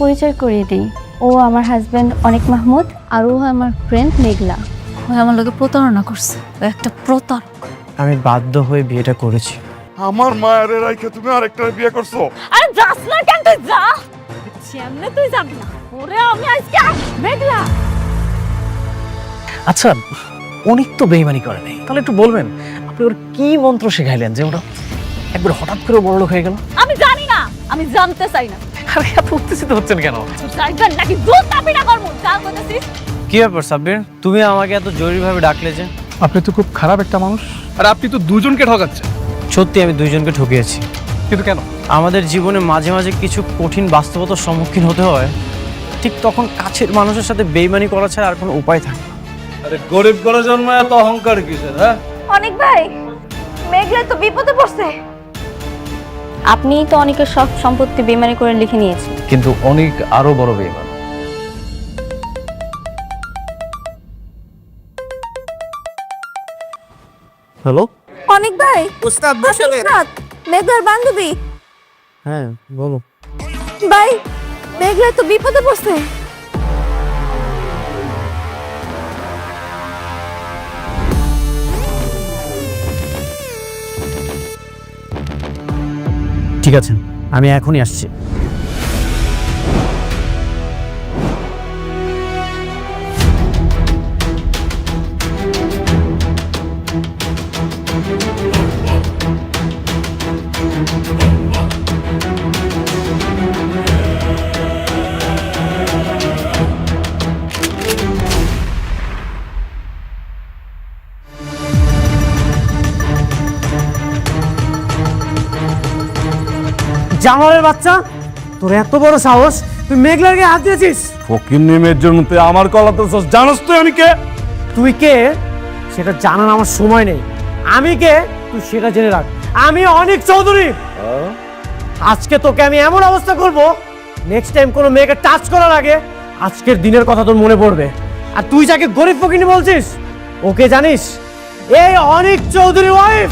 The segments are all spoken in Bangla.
পরিচয় করিয়ে দিই, ও আমার হাজব্যান্ড অনিক মাহমুদ, আর ও আমার ফ্রেন্ড মেঘলা। ও আমার লোকে প্রতারণা করছে, ও একটা প্রতারক। আমি বাধ্য হয়ে বিয়েটা করেছি। আমার মায়ের রাইখে তুমি আরেকটা বিয়ে করছো? আরে যাস না কেন, তুই যা। সামনে তুই যাবি না। ওরে আমি আজকে মেঘলা। আচ্ছা, অনেক তো বেইমানি করে নাই, তাহলে একটু বলবেন আপনি ওর কি মন্ত্র শেখাইলেন যে ওটা একবার হঠাৎ করে বড়লোক হয়ে গেল? আমি জানি না, আমি জানতে চাই না। আরে এত উত্তেজিত হচ্ছেন কেন? জায়গা নাকি দুধ চাপি না করবো, জান বলতেছিস। কি ব্যাপার সাব্বির, তুমি আমাকে এত জরুরিভাবে ডাকলে যে? আপনি তো খুব খারাপ একটা মানুষ, আর আপনি তো দুজনকে ঠকাচ্ছেন। সত্যি আমি দুইজনকে ঠকিয়েছি, কিন্তু কেন? আমাদের জীবনে মাঝে মাঝে কিছু কঠিন বাস্তবতার সম্মুখীন হতে হয়, ঠিক তখন কাছের মানুষের সাথে বেইমানি করা ছাড়া আর কোনো উপায় থাকে না। আরে গরিব করে জন্মায় এত অহংকার কিসের? হ্যাঁ, অনিক ভাই, মেঘলা তো বিপদে পড়ছে। আপনি তো অনেকের সব সম্পত্তি বেইমানি করে লিখে নিয়েছেন। কিন্তু অনেক আরো বড় বেঈমান। হ্যালো, অনিক ভাই, উস্তাদ মেঘলার বান্ধবী। হ্যাঁ বলো। ভাই, মেঘলা তো বিপদে পড়ছে। ঠিক আছে, আমি এখনই আসছি। জামালের বাচ্চা, তোর এত বড় সাহস, তুই মেঘলার গায়ে হাত দিয়েছিস? ফকির নিমের জন্য তুই আমার কলাতে জানোস তুই আমি কে? তুই কে সেটা জানার আমার সময় নেই। আমি কে তুই সেটা জেনে রাখ। আমি অনিক চৌধুরী। আজকে তোকে আমি এমন অবস্থা করব, নেক্সট টাইম কোনো মেয়েকে টাচ করার আগে আজকের দিনের কথা তোর মনে পড়বে। আর তুই যাকে গরিব ফকিনি বলছিস, ওকে জানিস? এই অনিক চৌধুরী ওয়াইফ।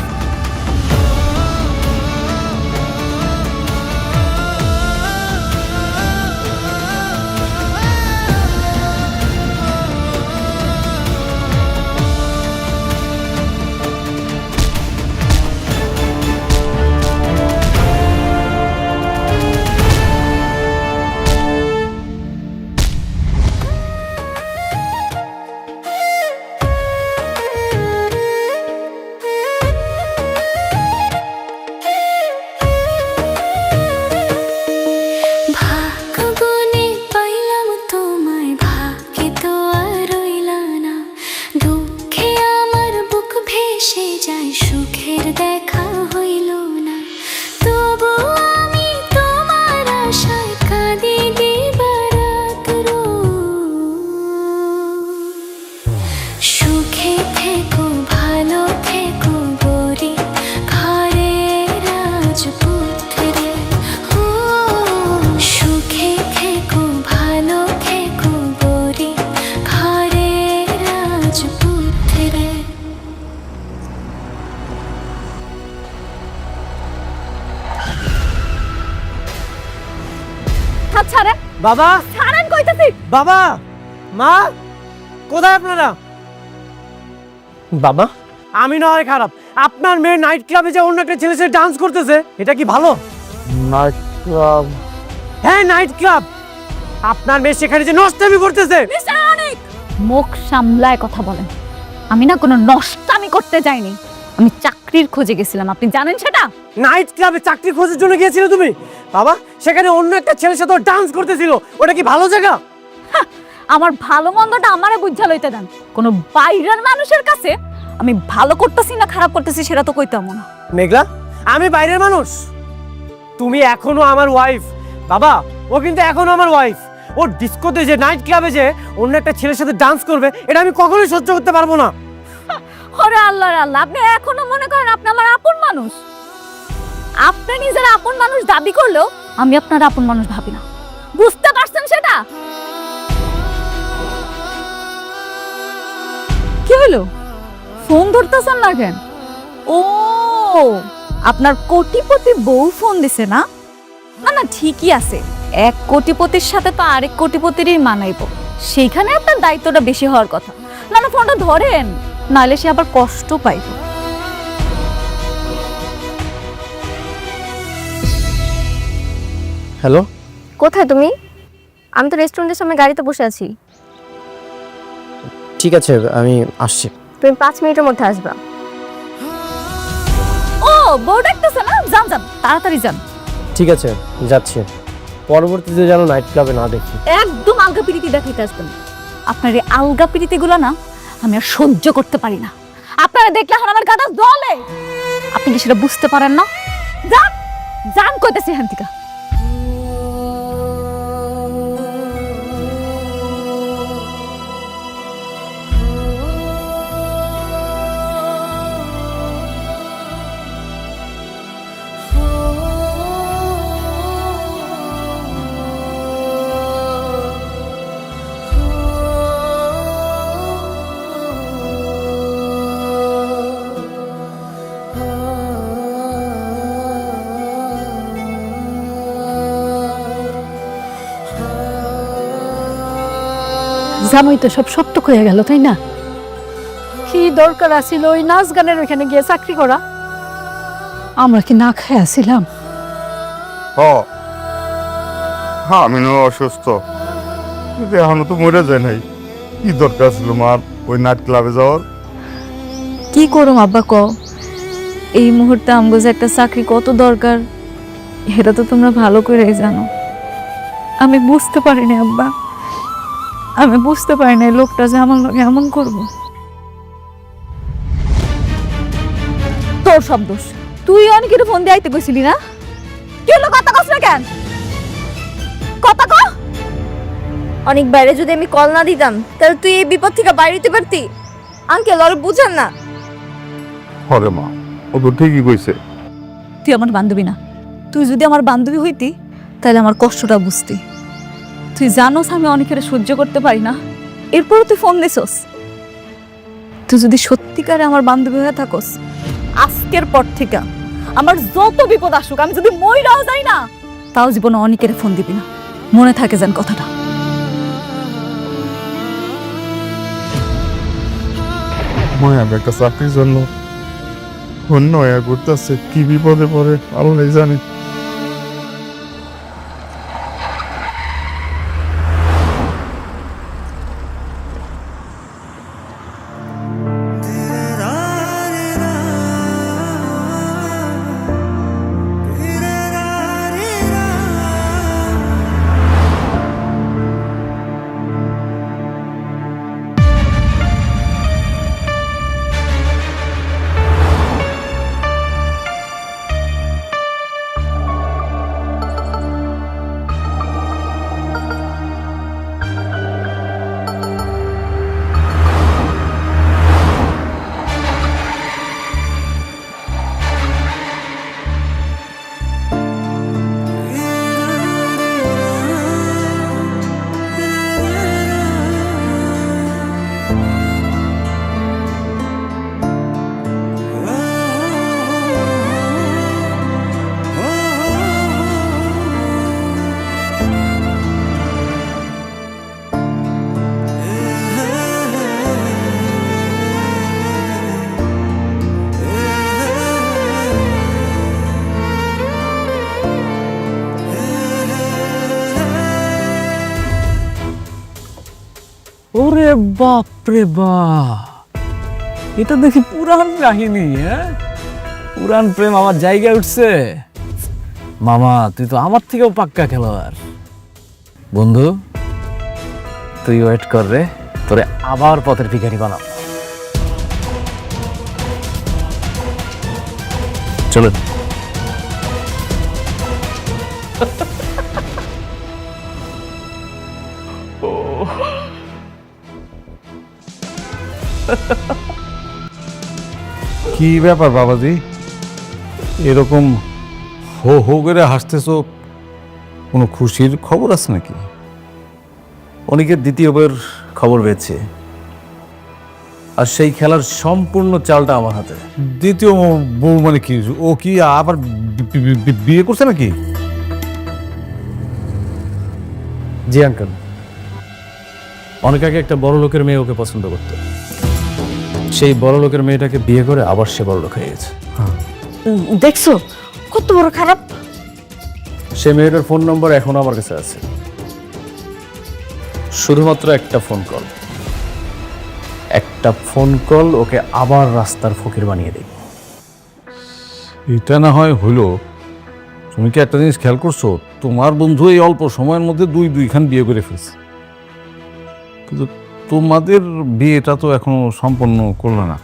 বাবা, ছাড়েন কইতাছি। বাবা, মা, কোথায় আপনারা? বাবা, আমি না হয় খারাপ, আপনার মেয়ে নাইট ক্লাবে যে অন্য একটা ছেলের সাথে ডান্স করতেছে, এটা কি ভালো? Night club? হ্যাঁ, নাইট ক্লাব। আপনার মেয়ে সেখানে যে নষ্টামি করতেছে। মিস্টার অনিক, মুখ সামলায় কথা বলেন। আমি না কোনো নষ্টামি করতে যাইনি, আমি চাকরির খোঁজে গেছিলাম, আপনি জানেন সেটা? নাইট ক্লাবে চাকরি খোঁজার জন্য গিয়েছিলে তুমি? বাবা, সেখানে অন্য একটা ছেলের সাথে ডান্স করতেছিল, ওটা কি ভালো জায়গা? আমার ভালো মন্দটা আমারে বুঝা লইতে দেন। কোনো বাইরের মানুষের কাছে আমি ভালো করতেছি না খারাপ করতেছি সেটা তো কইতাম না। মেঘলা, আমি বাইরের মানুষ, তুমি এখনো আমার ওয়াইফ। বাবা, ও কিন্তু এখনো আমার ওয়াইফ। ও ডিস্কোতে যে নাইট ক্লাবে যে অন্য একটা ছেলের সাথে ডান্স করবে, এটা আমি কখনোই সহ্য করতে পারবো না। ওরে আল্লাহ আল্লাহ, আপনি এখনো মনে করেন আপনি আমার আপন মানুষ? আপনি নিজের আপন মানুষ দাবি করলেও আমি আপনার আপন মানুষ ভাবি না, বুঝতে পারছেন সেটা? কি হলো, ফোন ধরতেছেন না কেন? ও, আপনার কোটিপতি বউ ফোন দিছে না? না না, ঠিকই আছে, এক কোটিপতির সাথে তো আরেক কোটিপতিরই মানাইবো, সেইখানে আপনার দায়িত্বটা বেশি হওয়ার কথা। না না, ফোনটা ধরেন, নাহলে সে আবার কষ্ট পাইব। হ্যালো, কোথায় তুমি? আমি তো রেস্টুরেন্টের সামনে গাড়িতে বসে আছি। ঠিক আছে আমি আসছি। তুমি 5 মিনিটের মধ্যে আসবা। ও বউ ডাকতেছে না? যান যান, তাড়াতাড়ি যান। ঠিক আছে যাচ্ছি, পরবর্তীতে যেন নাইট ক্লাবে না দেখি। একদম আলগা পিরিতি দেখাইতে আসবেন। আপনার এই আলগা পিরিতিগুলো না আমি আর সহ্য করতে পারি না। আপনারা দেখলে এখন আমার গাটা জ্বলে। আপনি কি সেটা বুঝতে পারেন না? যান যান, কইতেছি এখান থেকে। জামাই তো সব সত্য হয়ে গেল, তাই না? কি দরকার আছিল ওই নাচ গানের ওইখানে গিয়ে চাকরি করা? আমরা কি না খেয়ে আসছিলাম? হ্যাঁ আমি অসুস্থ, কিন্তু এখনো তো মরে যায় নাই। কি দরকার ছিল মার ওই নাইট ক্লাবে যাওয়ার? কি করুম আব্বা কও, এই মুহূর্তে আমগো যে একটা চাকরি কত দরকার এটা তো তোমরা ভালো করেই জানো। আমি বুঝতে পারি না আব্বা, আমি বুঝতে পারি না লোকটা যে আমার লগে এমন করব। তোর সব দোষ, তুই অনেকের ফোন দিয়ে আইতে কইছিলি না? কি হলো, কথা কস না কেন? কথা ক। অনেক বাইরে যদি আমি কল না দিতাম তাহলে তুই এই বিপদ থেকে বাইরে হতে পারতি। আঙ্কেল আর বুঝেন না। হরে মা, ও তো ঠিকই কইছে। তুই আমার বান্ধবী না, তুই যদি আমার বান্ধবী হইতি তাহলে আমার কষ্টটা বুঝতি। তুই জানোস আমি অনেকের সহ্য করতে পারি না, এরপরও তুই ফোন দিছস। তুই যদি সত্যিকারে আমার বান্ধবী হয়ে থাকস, আজকের পর থেকে আমার যত বিপদ আসুক, আমি যদি মইরাও যাই না, তাও জীবনে অনেকের ফোন দিবি না। মনে থাকে যেন কথাটা। মনে হবে একটা চাকরির জন্য অন্য হয়ে ঘুরতেছে, কি বিপদে পড়ে আল্লাহ জানে। ওরে বাপ রে বাপ, এটা দেখি পুরান কাহিনী। হ্যাঁ, পুরান প্রেম আমার জায়গায় উঠছে। মামা তুই তো আমার থেকেও পাক্কা খেলোয়াড়। বন্ধু তুই ওয়েট কর রে, তোরে আবার পথের ভিখারি বানাবো। চলো। কি ব্যাপার বাবাজি, এরকম হো হো করে হাসতেছো? কোনো খুশির খবর আছে নাকি? অনেকের দ্বিতীয়বার খবর পেয়েছে, আর সেই খেলার সম্পূর্ণ চালটা আমার হাতে। দ্বিতীয় বউ মানে কি? ও কি আবার বিয়ে করছে নাকি? জি আঙ্কেল, অনেক আগে একটা বড় লোকের মেয়ে ওকে পছন্দ করত। সেই বড় লোকের মেয়েটাকে বিয়ে করে আবার সে বড় লোক হয়ে গেছে। দেখছো কত বড় খারাপ। সে মেয়েটার ফোন নম্বর এখনো আমার কাছে আছে। শুধুমাত্র একটা ফোন কল ওকে আবার রাস্তার ফকির বানিয়ে দেয়। এটা না হয় হইলো, তুমি কি একটা জিনিস খেয়াল করছো? তোমার বন্ধু এই অল্প সময়ের মধ্যে দুইখান বিয়ে করে ফেলছে, কিন্তু তোমাদের বিয়েটা তো এখনো সম্পন্ন করলো না।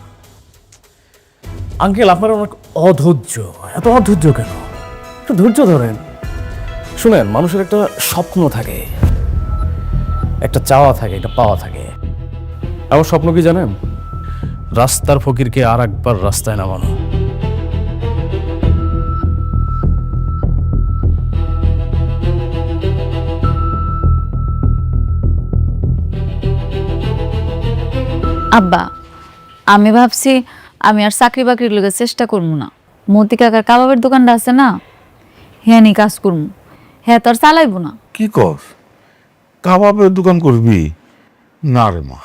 আঙ্কেল, আপনার অনেক অধৈর্য। এত অধৈর্য কেন? একটু ধৈর্য ধরেন। শুনেন, মানুষের একটা স্বপ্ন থাকে, একটা চাওয়া থাকে, একটা পাওয়া থাকে। আমার স্বপ্ন কি জানেন? রাস্তার ফকিরকে আর একবার রাস্তায় নামানো। আব্বা, আমি ভাবছি আমি আর চাকরি বাকরির লগে চেষ্টা করবো না। মতি কাকার কাবাবের দোকানটা আছে না, হ্যাঁ নি কাজ করবো। হ্যাঁ তো আর চালাইবো না। কি কর? কাবাবের দোকান করবি? না রে মা,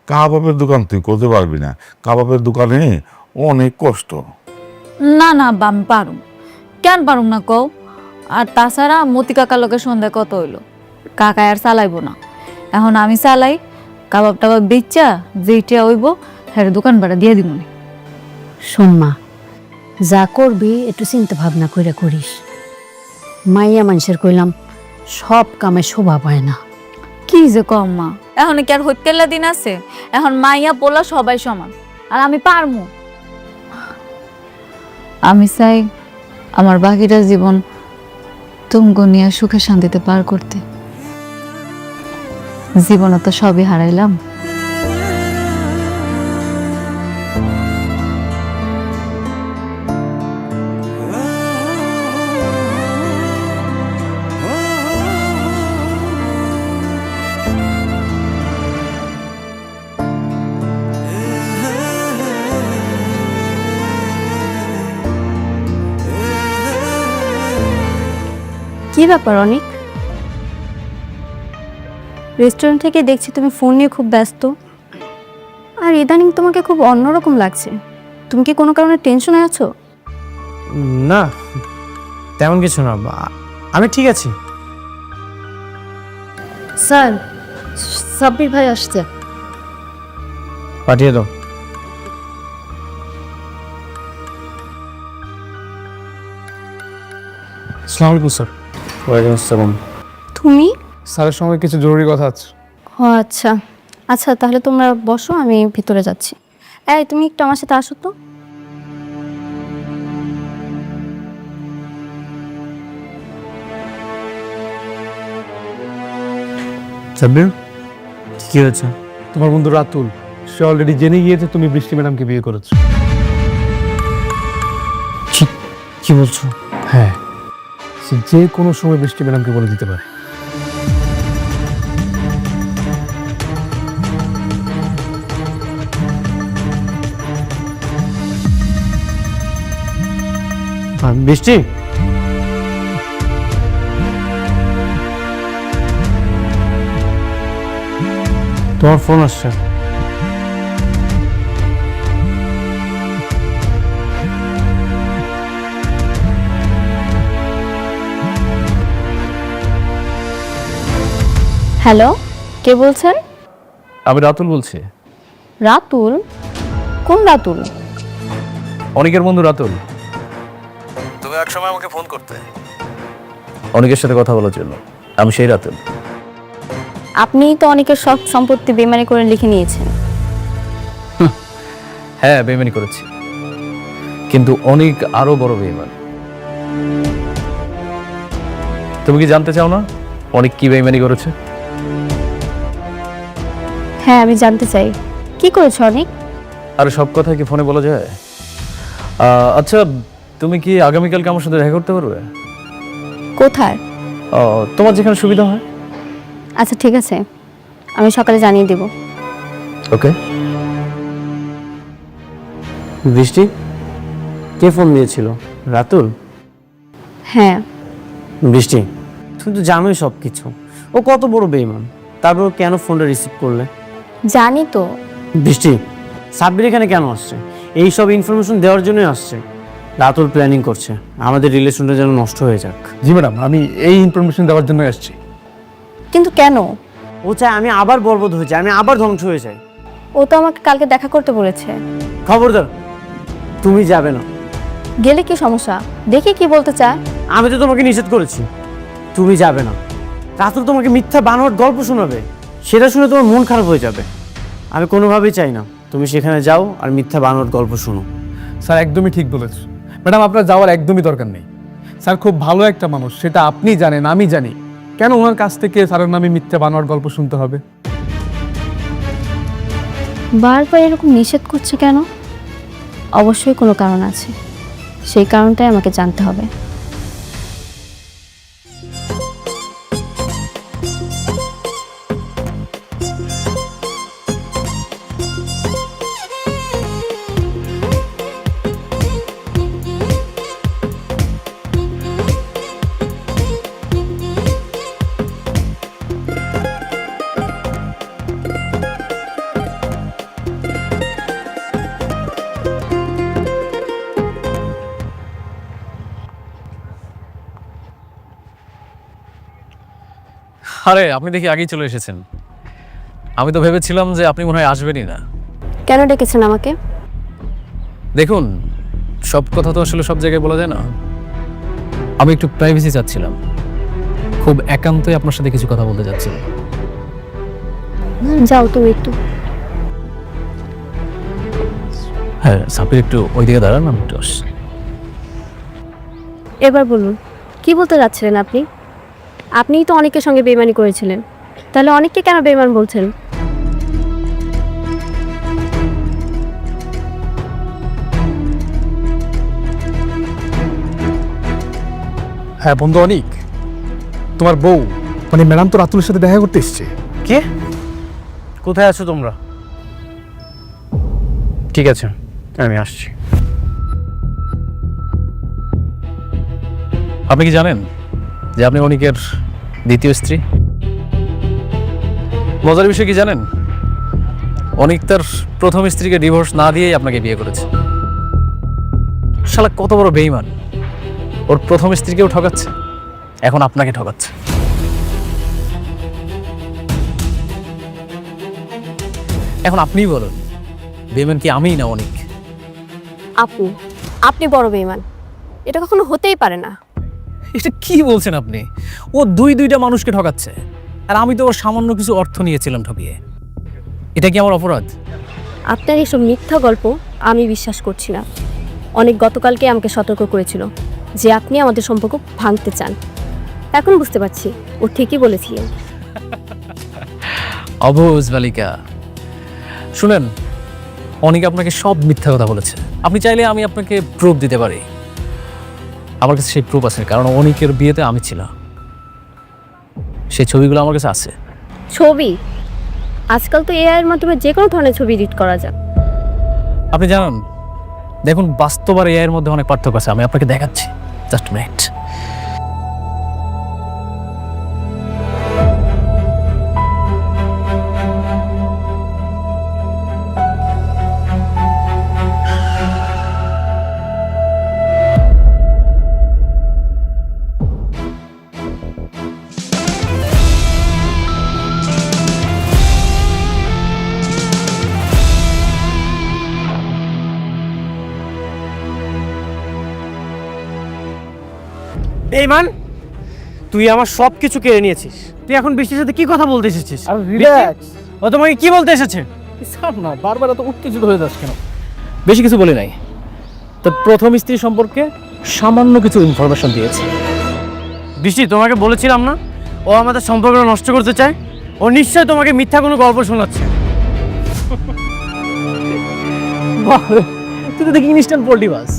কাবাবের দোকান তুই করতে পারবি না। কাবাবের দোকানে অনেক কষ্ট। না না আব্বা, আমি পারুম। কেন পারুম না কও? আর তাছাড়া মতি কাকার লগে সন্ধ্যা কত হইলো, কাকা আর চালাইবো না। এখন আমি চালাই, কাবাব টাবাব বেচা যেইটা হইব হ্যাঁ দোকান ভাড়া দিয়ে দিব। শোন মা, যা করবি একটু চিন্তা ভাবনা করে করিস। মাইয়া মানুষের কইলাম সব কামে শোভা পায় না। কি যে কম মা, এখন কি আর হইতেলা দিন আছে? এখন মাইয়া পোলা সবাই সমান, আর আমি পারমু। আমি চাই আমার বাকিটা জীবন তুমগো নিয়ে সুখে শান্তিতে পার করতে। জীবনে তো সবই হারাইলাম। কি ব্যাপার অনিক? রেস্টুরেন্ট থেকে দেখছি তুমি ফোন নিয়ে খুব ব্যস্ত, আর ইদানিং তোমাকে খুব অন্যরকম লাগছে। তুমি কি কোনো কারণে টেনশনে আছো? না, তেমন কিছু না, আমি ঠিক আছি। স্যার, সাব্বির ভাই আসছে। পাঠিয়ে দাও। আসসালামু আলাইকুম স্যার। ওয়ালাইকুম আসসালাম। তুমি? স্যারের সঙ্গে কিছু জরুরি কথা আছে। ও আচ্ছা আচ্ছা, তাহলে তোমরা বসো, আমি ভিতরে যাচ্ছি। এই তুমি একটু আমার সাথে আসো তো। সাব্বির, কি হয়েছে? তোমার বন্ধু রাতুল, সে অলরেডি জেনে গিয়েছে তুমি বৃষ্টি ম্যাডামকে বিয়ে করেছো। কি বলছো? হ্যাঁ, সে যে কোনো সময় বৃষ্টি ম্যাডামকে বলে দিতে পারে। বৃষ্টি, তোমার ফোন আসছে। হ্যালো, কে বলছেন? আমি রাতুল বলছি। রাতুল? কোন রাতুল? অনেকের বন্ধু রাতুল। তুমি এক সময় আমাকে ফোন করতে অনেকের সাথে কথা বলার জন্য। আমি সেই রাতুল। আপনি তো অনেকের সব সম্পত্তি বেমানি করে লিখে নিয়েছেন। হ্যাঁ, বেইমানি করেছি, কিন্তু অনেক আরো বড় বেইমান। তুমি কি জানতে চাও না অনেক কি বেইমানি করেছে? হ্যাঁ, আমি জানতে চাই কি করেছো অনেক। আর সব কথা কি ফোনে বলা যায়? আচ্ছা, তুমি কি আগামীকালকে আমার সাথে দেখা করতে পারবে? কোথায়? তোমার যেখানে সুবিধা হয়। আচ্ছা ঠিক আছে, আমি সকালে জানিয়ে দেব। ওকে। বৃষ্টি, কে ফোন দিয়েছিল? রাতুল? হ্যাঁ। বৃষ্টি, তুমি তো জানোই সব কিছু। ও কত বড় বেইমান, তারপর ও কেন ফোনটা রিসিভ করলে? জানি তো। বৃষ্টি, সাব্বির এখানে কেন আসছে? এই সব ইনফরমেশন দেওয়ার জন্যই আসছে। রাতুল প্ল্যানিং করছে আমাদের রিলেশনটা যেন নষ্ট হয়ে যাক। জি ম্যাডাম, আমি এই ইনফরমেশন দেওয়ার জন্য আসছি। কিন্তু কেন? ও চায় আমি আবার বরবাদ হয়ে যাই, আমি আবার ধ্বংস হয়ে যাই। ও তো আমাকে কালকে দেখা করতে বলেছে। খবরদার, তুমি যাবে না। গেলে কি সমস্যা? দেখি কি বলতে চায়। আমি তো তোমাকে নিষেধ করেছি, তুমি যাবে না। রাতুল তোমাকে মিথ্যা বানোয়ার গল্প শোনাবে, সেটা শুনে তোমার মন খারাপ হয়ে যাবে। আমি কোনোভাবেই চাই না তুমি সেখানে যাও আর মিথ্যা বানোয়ার গল্প শোনো। স্যার একদমই ঠিক বলেছে ম্যাডাম, আপনার যাওয়ার একদমই দরকার নেই। স্যার খুব ভালো একটা মানুষ, সেটা আপনি জানেন, আমি জানি। কেন ওনার কাছ থেকে স্যারের নামে মিথ্যা বানোয়ার গল্প শুনতে হবে? বারবার এরকম নিষেধ করছে কেন? অবশ্যই কোনো কারণ আছে, সেই কারণটাই আমাকে জানতে হবে। আরে আপনি দেখি আগেই চলে এসেছেন। আমি তো ভেবেছিলাম যে আপনি মনে হয় আসবেনই না। কেন ডেকেছেন আমাকে? দেখুন, সব কথা তো আসলে সব জায়গায় বলা যায় না। আমি একটু প্রাইভেসি চাচ্ছিলাম, খুব একান্তই আপনার সাথে কিছু কথা বলতে চাচ্ছিলাম। যাও তুমি একটু। হ্যাঁ সাপির, একটু ওইদিকে দাঁড়ান, আমি একটু আসছি। এবার বলুন, কি বলতে যাচ্ছিলেন আপনি? আপনিই তো অনেকের সঙ্গে বেইমানি করেছিলেন, তাহলে অনেককে কেন বেইমান বলছেন? হ্যাঁ বন্ধু অনিক, তোমার বউ মানে ম্যাডাম তো রাতুলের সাথে দেখা করতে এসছে। কে? কোথায় আছো তোমরা? ঠিক আছে, আমি আসছি। আপনি কি জানেন যে আপনি অনিকের দ্বিতীয় স্ত্রী? মজার বিষয় কি জানেন, অনিক তার প্রথম স্ত্রীকে ডিভোর্স না দিয়েই আপনাকে বিয়ে করেছে। শালা কত বড় বেঈমান! ওর প্রথম স্ত্রীকেও ঠকাচ্ছে, এখন আপনাকে ঠকাচ্ছে। এখন আপনিই বলুন, বেঈমান কি আমিই না অনিক? আপনি বড় বেইমান, এটা কখনো হতেই পারে না। এটা কি বলছেন আপনি? ও দুইটা মানুষকে ঠকাচ্ছে, আর আমি তো ওর সামান্য কিছু অর্থ নিয়েছিলাম ঠকিয়ে। এটা কি আমার অপরাধ? আপনার এসব মিথ্যা গল্প আমি বিশ্বাস করছি না। অনেক গতকালকে আমাকে সতর্ক করেছিল যে আপনি আমাদের সম্পর্ক ভাঙতে চান। এখন বুঝতে পারছি ও ঠিকই বলেছিলেন। অবুঝ বালিকা। শুনেন, অনেকে আপনাকে সব মিথ্যা কথা বলেছে। আপনি চাইলে আমি আপনাকে প্রুফ দিতে পারি। আমার কাছে সেই প্রুফ আছে, কারণ অনিকের বিয়েতে আমি ছিলাম। সেই ছবিগুলো আমার কাছে আছে। ছবি? আজকাল তো এআই এর মাধ্যমে যে কোনো ধরনের ছবি এডিট করা যায়। আপনি জানেন, দেখুন বাস্তব আর এআই এর মধ্যে অনেক পার্থক্য আছে। আমি আপনাকে দেখাচ্ছি, জাস্ট মিনিট। বেঈমান, তুই আমার সব কিছু কেড়ে নিয়েছিস। তুই এখন বৃষ্টির সাথে কি কথা বলতে এসেছিস? রিল্যাক্স ও তোমাকে কি বলতে এসেছে? স্যার, না বারবার এত উত্তেজিত হয়ে যাস কেন? বেশি কিছু বলে নাই, তো প্রথম স্ত্রী সম্পর্কে সামান্য কিছু ইনফরমেশন দিয়েছে। বৃষ্টি, তোমাকে বলেছিলাম না ও আমাদের সম্পর্কটা নষ্ট করতে চায়? ও নিশ্চয় তোমাকে মিথ্যা কোনো গল্প শোনাচ্ছে। তুই তো দেখি ইনস্ট্যান্ট পোল্টিবাস।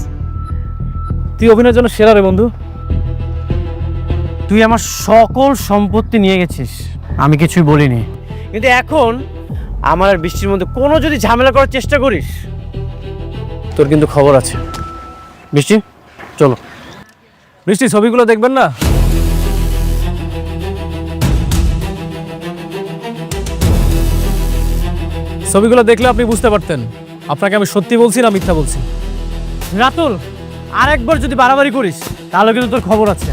তুই অভিনয়ের জন্য সেরা রে বন্ধু। তুই আমার সকল সম্পত্তি নিয়ে গেছিস, আমি কিছুই বলিনি। কিন্তু এখন আমার আর বৃষ্টির মধ্যে কোনো যদি ঝামেলা করার চেষ্টা করিস, তোর কিন্তু খবর আছে। বৃষ্টি, চলো। বৃষ্টি, ছবিগুলো দেখবেন না? ছবিগুলো দেখলে আপনি বুঝতে পারতেন আপনাকে আমি সত্যি বলছি না মিথ্যা বলছি। রাতুল, আরেকবার যদি বাড়াবাড়ি করিস তাহলে কিন্তু তোর খবর আছে।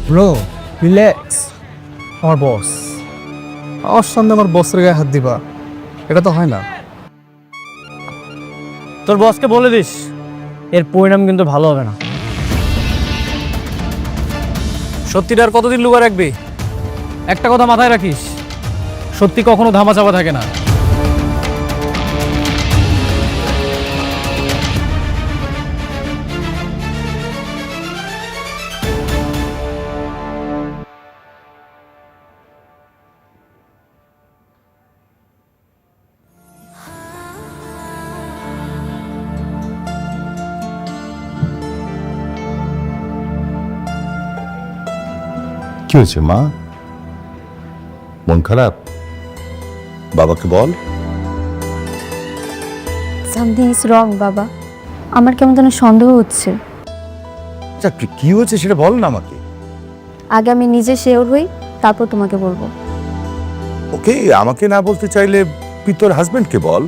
ব্রো রিল্যাক্স, আমার বস, আমার সামনে আমার বসের গায়ে হাত দিবা, এটা তো হয় না। তোর বসকে বলে দিস এর পরিণাম কিন্তু ভালো হবে না। সত্যিটা আর কতদিন লুকা রাখবি? একটা কথা মাথায় রাখিস, সত্যি কখনো ধামাচাপা থাকে না। কি হয়েছে মা? মন খারাপ? বাবাকে বল। সামথিং ইজ রং বাবা, আমার কেমন যেন সন্দেহ হচ্ছে। আচ্ছা কি হয়েছে সেটা বল না আমাকে। আগে আমি নিজে শিওর হই, তারপর তোমাকে বলবো। ওকে, আমাকে না বলতে চাইলে তুই তোর হাজবেন্ডকে বল।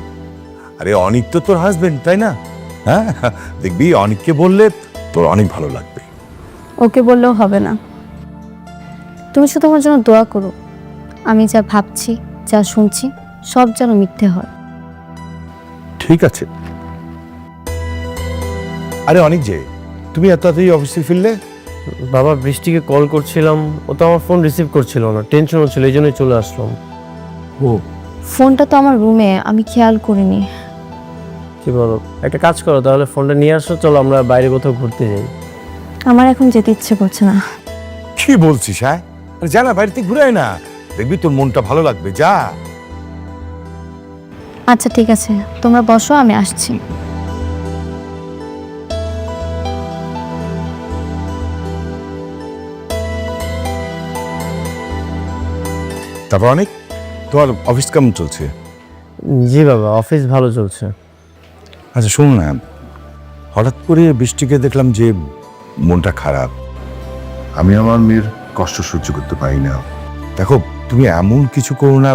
আরে অনিক তো তোর হাজবেন্ড, তাই না? হ্যাঁ, দেখবি অনিককে বললে তোর অনেক ভালো লাগবে। ওকে বললেও হবে না, তুমি শুধু আমার জন্য দোয়া করো। আমি যা ভাবছি, যা শুনছি, সব যেন মিথ্যে হয়। ঠিক আছে। আরে অনিক যে, তুমি এত তাড়াতাড়ি অফিসে ফিরলে? বাবা, বৃষ্টিকে কল করছিলাম, ও তো আমার ফোন রিসিভ করছিল না, টেনশন হচ্ছিল, এই জন্যই চলে আসলাম। ও ফোনটা তো আমার রুমে, আমি খেয়াল করিনি। কি বলো, একটা কাজ করো তাহলে, ফোনটা নিয়ে আসো, চলো আমরা বাইরে কোথাও ঘুরতে যাই। আমার এখন যেতে ইচ্ছে করছে না। কি বলছিস? হ্যাঁ, আরে যা না, বাড়িতে ঘুরে আয় না, দেখবি তোর মনটা ভালো লাগবে। যা। আচ্ছা ঠিক আছে, তোমরা বসো, আমি আসছি। তারপর অনেক, তোমার অফিস কেমন চলছে? জি বাবা, অফিস ভালো চলছে। আচ্ছা শোন না, হঠাৎ করে বৃষ্টিকে দেখলাম যে মনটা খারাপ। আমি আমার মেয়ের কষ্ট সহ্য করতে পারি না। দেখো, তুমি এমন কিছু করো না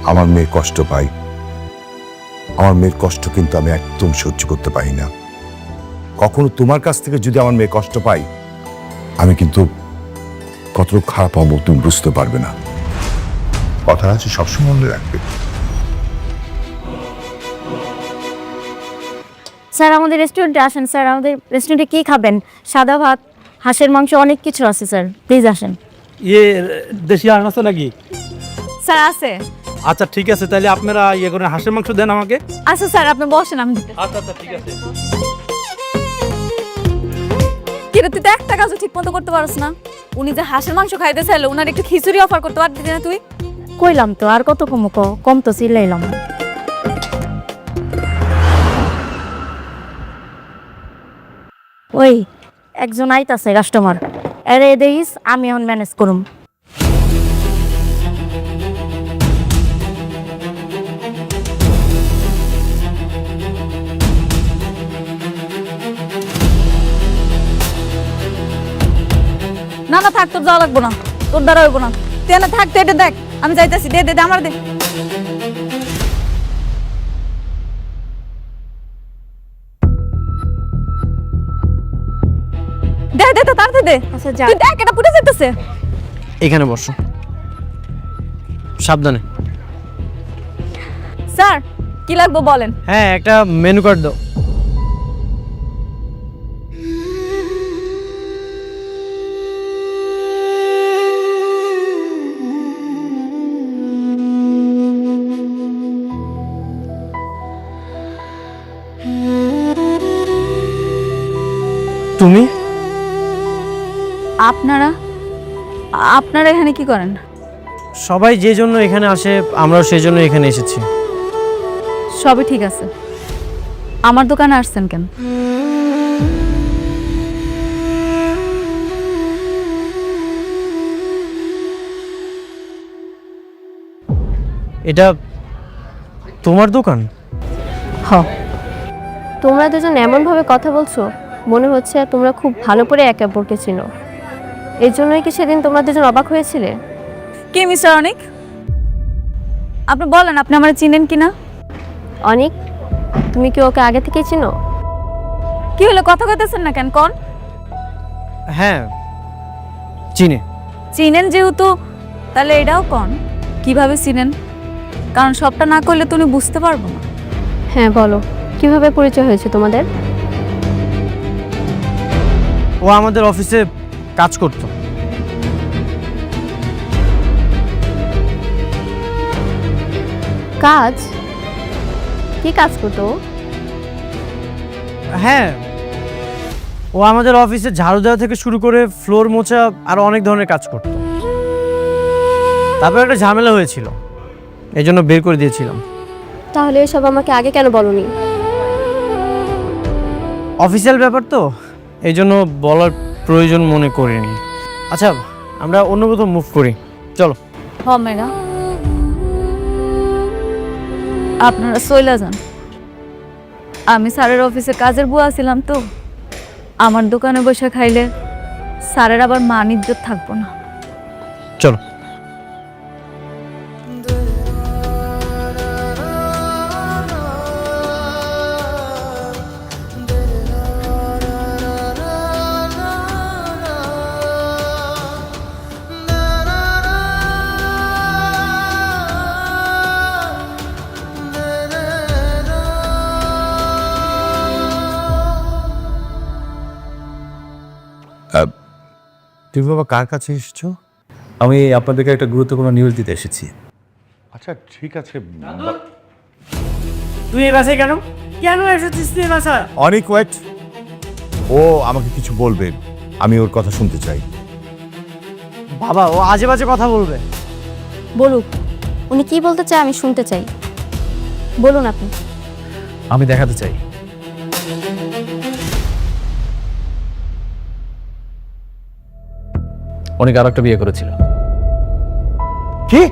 আমার মেয়ে কষ্ট পাই। আমার মেয়ের কষ্ট কিন্তু আমি একদম সহ্য করতে পারি না। কখনো তোমার কাছ থেকে যদি আমার মেয়ে কষ্ট পাই, আমি কিন্তু কতটুকু খারাপ হবো তুমি বুঝতে পারবে না। কথা আছে, সবসময় মনে রাখবে। স্যার, আমাদের রেস্টুরেন্টে আসেন। স্যার, আমাদের রেস্টুরেন্টে কী খাবেন? সাদা ভাত, হাঁসের মাংস, অনেক কিছু আছে স্যার, প্লিজ আসেন। ইয়ে দেশি হাঁস আছে নাকি? স্যার আছে। আচ্ছা ঠিক আছে, তাহলে আপনারা ইয়ে করে হাঁসের মাংস দেন আমাকে। আচ্ছা স্যার, আপনি বসেন, আমি দিতে। আচ্ছা আচ্ছা ঠিক আছে। কিন্তু তুই তো একটা কাজও ঠিক মতো করতে পারছ না। উনি যে হাঁসের মাংস খাইতে চাইলো, উনার একটু খিচুড়ি অফার করতে পারতি না তুই? কইলাম তো, আর কত কম তো চিল্লাইলাম। ওই একজন আইতাছে কাস্টমার, আরে দেখিস, আমি এখন ম্যানেজ করুম। না না থাক, তোর যাওয়া লাগবো না, তোর দ্বারা হইব না। তুই না থাক, তুই এটা দেখ, আমি যাইতাছি। দে দে দে, আমার দে। দে দে তো, তাড়াতাড়ি দে। আচ্ছা যা। তুই দেখ, এটা পুড়ে যেতেছে। এখানে বসো, সাবধানে। স্যার, কি লাগবে বলেন? হ্যাঁ, একটা মেনু কার্ড দাও। তুমি? আপনারা আপনারা এখানে কি করেন? সবাই যে জন্য এখানে আসে, আমরাও সেই জন্য এখানে এসেছি। সবই ঠিক আছে, আমার দোকানে আসছেন কেন? এটা তোমার দোকান? হ, তোমরা দুজন এমনভাবে কথা বলছো, মনে হচ্ছে তোমরা খুব ভালো করে একে অপরকে চিনো। এর জন্যই কি সেদিন তোমরা দুজন অবাক হয়েছিলে? কে মিস্টার অনিক? আপনি বলেন, আপনি আমার চিনেন কিনা? অনেক, তুমি কি ওকে আগে থেকেই চিনো? কি হলো, কথা কইতেছেন না কেন? কোন হ্যাঁ, চিনি। চিনেন যেহেতু, তাহলে এটাও কোন কিভাবে চিনেন? কারণ সবটা না করলে তুমি বুঝতে পারবো না। হ্যাঁ বলো, কিভাবে পরিচয় হয়েছে তোমাদের? ও আমাদের অফিসে কাজ করতো। কাজ? কি কাজ করতো ও? হ্যাঁ, ও আমাদের অফিসে ঝাড়ু দেওয়া থেকে শুরু করে ফ্লোর মোছা আর অনেক ধরনের কাজ করতো। তারপর একটা ঝামেলা হয়েছিল, এই জন্য বের করে দিয়েছিলাম। তাহলে এসব আমাকে আগে কেন বলনি? অফিসিয়াল ব্যাপার তো, এই জন্য বলার প্রয়োজন মনে করিনি। আচ্ছা, আমরা অন্য কোথাও মুভ করি, চলো। মেঘা, আপনারা চইলা যান। আমি স্যারের অফিসে কাজের বুয়া ছিলাম তো, আমার দোকানে বসে খাইলে স্যারের আবার মান ইজ্জত থাকবো না। চলো। তুমি বাবা কার কাছে এসেছো? আমি আপনাদেরকে একটা গুরুত্বপূর্ণ নিউজ দিতে এসেছি। আচ্ছা ঠিক আছে। তুই এই বাসায় কেন কেন এসেছিস তুই এই বাসায়? অনেক ওয়েট, ও আমাকে কিছু বলবে, আমি ওর কথা শুনতে চাই। বাবা, ও আজে বাজে কথা বলবে। বলুক, উনি কি বলতে চায় আমি শুনতে চাই। বলুন আপনি। আমি দেখাতে চাই। অনেক আর একটা বিয়ে করেছিল। কি?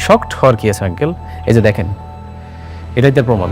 শকড হওয়ার কি আছে আঙ্কেল? এই যে দেখেন, এটাই তার প্রমাণ।